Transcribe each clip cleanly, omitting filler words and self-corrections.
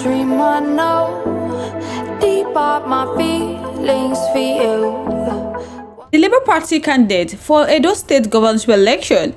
dream I know deep up my feelings for you. The Labour Party candidate for Edo State governorship election,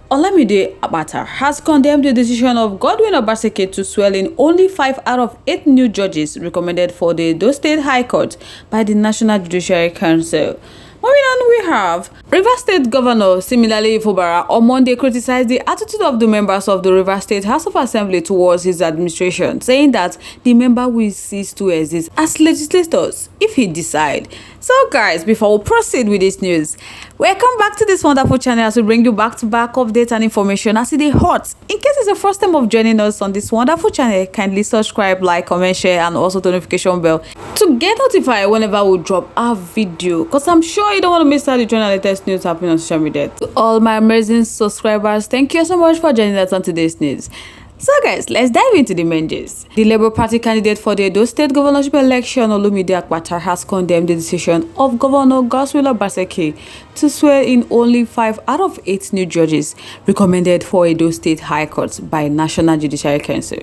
Olamide Abata, has condemned the decision of Godwin Obaseki to swear in only 5 out of 8 new judges recommended for the Edo State High Court by the National Judiciary Council. Moving on, we have Rivers State Governor Similarly Ifobara on Monday criticized the attitude of the members of the Rivers State House of Assembly towards his administration, saying that the member will cease to exist as legislators if he decide. So guys, before we proceed with this news, welcome back to this wonderful channel as we bring you back-to-back updates and information as it is hot. In case it's the first time of joining us on this wonderful channel, kindly subscribe, like, comment, share, and also the notification bell to get notified whenever we drop our video, because I'm sure you don't want to miss out the join and latest news happening on social media. To all my amazing subscribers, thank you so much for joining us on today's news. So guys, let's dive into the main gist. The Labour Party candidate for the Edo State governorship election, Olumide Akpata, has condemned the decision of Governor Gbos Obaseki to swear in only 5 out of 8 new judges recommended for Edo State High Court by National Judiciary Council.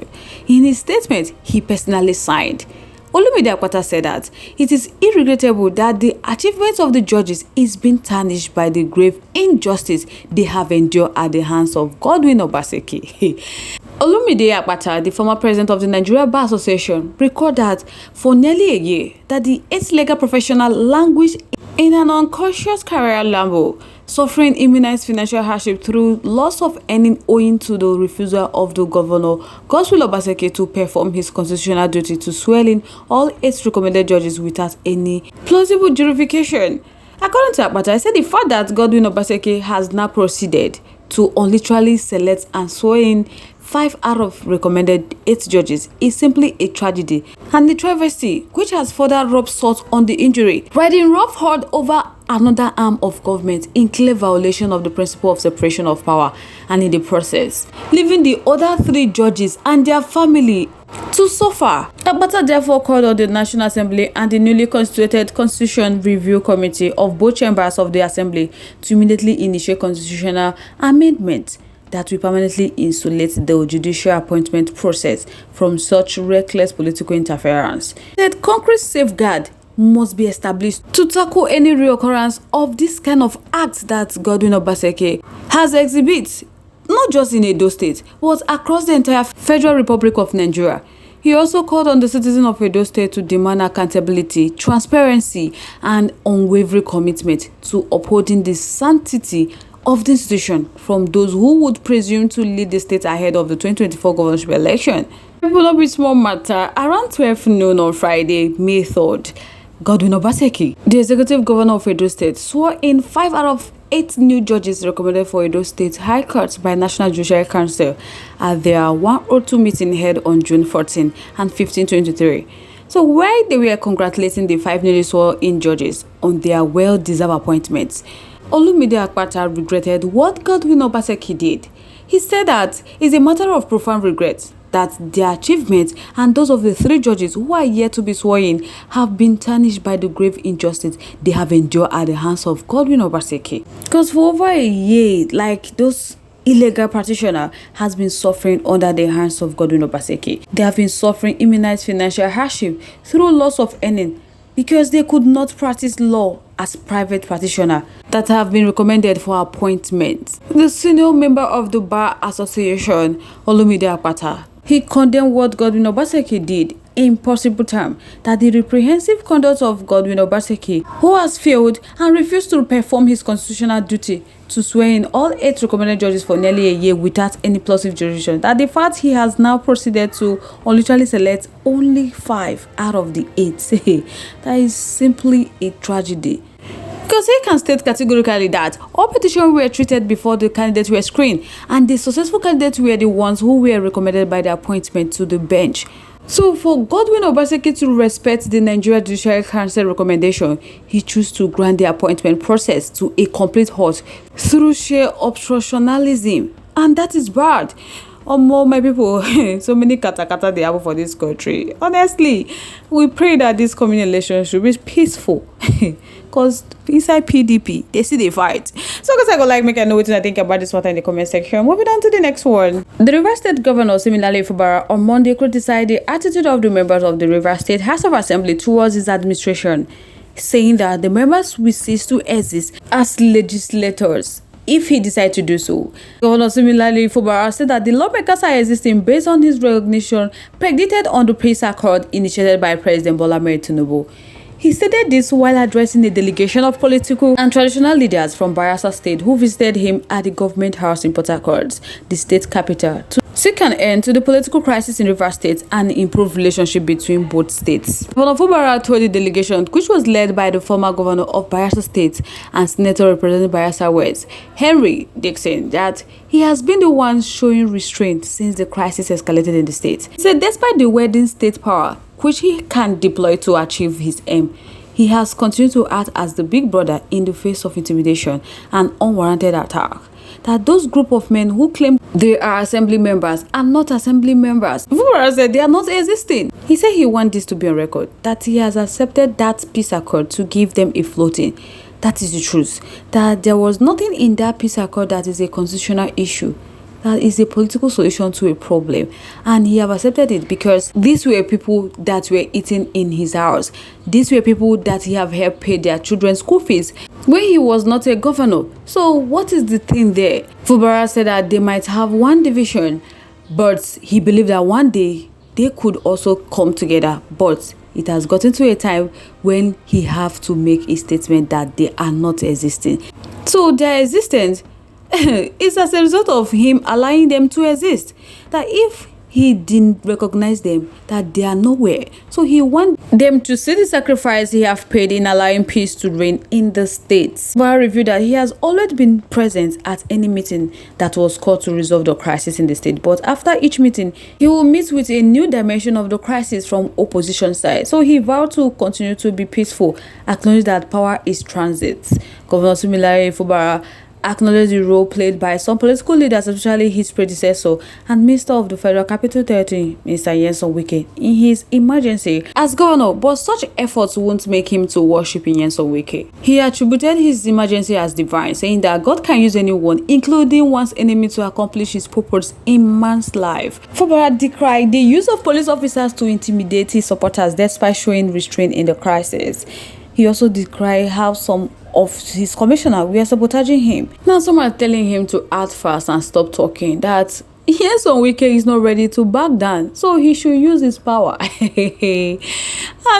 In his statement, he personally signed. Olumide Akpata said that it is regrettable that the achievements of the judges is being tarnished by the grave injustice they have endured at the hands of Godwin Obaseki. Olumide Akpata, the former president of the Nigeria Bar Association, recorded that for nearly a year that the 8 legal professional languished in an unconscious career limbo, suffering immense financial hardship through loss of earning owing to the refusal of the governor Gbos Obaseki to perform his constitutional duty to swear in all 8 recommended judges without any plausible justification. According to Akpata, he said the fact that Godwin Obaseki has now proceeded to literally select and swear in 5 out of recommended 8 judges is simply a tragedy and a travesty which has further rubbed salt on the injury, riding rough hard over another arm of government in clear violation of the principle of separation of power, and in the process leaving the other 3 judges and their family to suffer. Akpata therefore called on the National Assembly and the newly constituted Constitution Review Committee of both chambers of the Assembly to immediately initiate constitutional amendments that will permanently insulate the judicial appointment process from such reckless political interference. That concrete safeguard must be established to tackle any reoccurrence of this kind of acts that Godwin Obaseki has exhibited, not just in Edo State, but across the entire Federal Republic of Nigeria. He also called on the citizens of Edo State to demand accountability, transparency, and unwavering commitment to upholding the sanctity of the institution from those who would presume to lead the state ahead of the 2024 governorship election. People of small matter, around 12 noon on Friday, May 3rd, Godwin Obaseki, the executive governor of Edo State, swore in 5 out of 8 new judges recommended for Edo State High Court by National Judiciary Council at their 102 meeting held on June 14 and 15, 2023. So while they were congratulating the 5 newly sworn-in judges on their well-deserved appointments, Olumide Akpata regretted what Godwin Obaseki did. He said that it's a matter of profound regret that their achievements and those of the 3 judges who are yet to be sworn in have been tarnished by the grave injustice they have endured at the hands of Godwin Obaseki. Because for over a year, like those illegal practitioner has been suffering under the hands of Godwin Obaseki. They have been suffering immense financial hardship through loss of earning because they could not practice law as private practitioner that have been recommended for appointment. The senior member of the Bar Association, Olumide Akpata, he condemned what Godwin Obaseki did in possible terms, that the reprehensive conduct of Godwin Obaseki, who has failed and refused to perform his constitutional duty to swear in all 8 recommended judges for nearly a year without any plausible jurisdiction, that the fact he has now proceeded to literally select only 5 out of the 8, that is simply a tragedy. Because he can state categorically that all petitions were treated before the candidates were screened, and the successful candidates were the ones who were recommended by the appointment to the bench. So for Godwin Obaseki to respect the Nigeria Judiciary Council recommendation, he chose to grant the appointment process to a complete halt through sheer obstructionism, and that is bad. More my people, so many kata they have for this country. Honestly, we pray that this coming election should be peaceful. Because inside PDP, they see they fight. So guys, I go like make a know what I think about this matter in the comment section. Moving on to the next one. The Rivers State Governor similarly Fubara on Monday criticized the attitude of the members of the Rivers State House of Assembly towards his administration, saying that the members will cease to exist as legislators if he decides to do so. Governor similarly Fubara said that the lawmakers are existing based on his recognition predicted on the peace accord initiated by President Bola Ahmed Tinubu. He stated this while addressing a delegation of political and traditional leaders from Bayelsa State who visited him at the government house in Port Harcourt, the state capital, to seek an end to the political crisis in Rivers State and improve relationship between both states. Governor Fubara told the delegation, which was led by the former governor of Bayelsa State and senator representing Bayelsa West, Henry Dixon, that he has been the one showing restraint since the crisis escalated in the state. He said despite the wedding state power, which he can deploy to achieve his aim, he has continued to act as the big brother in the face of intimidation and unwarranted attack. That those group of men who claim they are assembly members are not assembly members. Fubara said they are not existing. He said he wants this to be on record, that he has accepted that peace accord to give them a floating. That is the truth. That there was nothing in that peace accord that is a constitutional issue. That is a political solution to a problem, and he have accepted it because these were people that were eating in his house. These were people that he have helped pay their children's school fees when he was not a governor. So what is the thing there? Fubara said that they might have one division, but he believed that one day they could also come together. But it has gotten to a time when he have to make a statement that they are not existing. So their existence it's as a result of him allowing them to exist. That if he didn't recognize them, that they are nowhere. So he wants them to see the sacrifice he have paid in allowing peace to reign in the states. But I reviewed that he has always been present at any meeting that was called to resolve the crisis in the state. But after each meeting, he will meet with a new dimension of the crisis from opposition side. So he vowed to continue to be peaceful, acknowledge that power is transit. Governor similarly Fubara acknowledged the role played by some political leaders, especially his predecessor and Minister of the Federal Capital Territory, Mr. Nyesom in his emergency as governor, but such efforts won't make him to worship in Nyesom. He attributed his emergency as divine, saying that God can use anyone, including one's enemy, to accomplish his purpose in man's life. Fubara decried the use of police officers to intimidate his supporters despite showing restraint in the crisis. He also decried how some of his commissioners were sabotaging him. Now some are telling him to act fast and stop talking, that Nyesom is not ready to back down, so he should use his power. And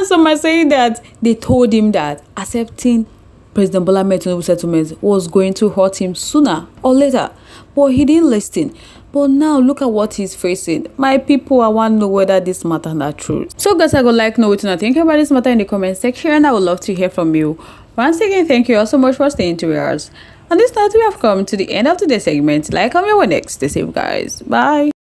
some are saying that they told him that accepting President Bola Ahmed Tinubu's settlement was going to hurt him sooner or later, but he didn't listen. But now look at what he's facing. My people, I want to know whether this matter is true. So guys, I would like to know what you think about this matter in the comment section. I would love to hear from you. Once again, thank you all so much for staying to us. On this note, we have come to the end of today's segment. Like, comment next. Stay safe, guys. Bye.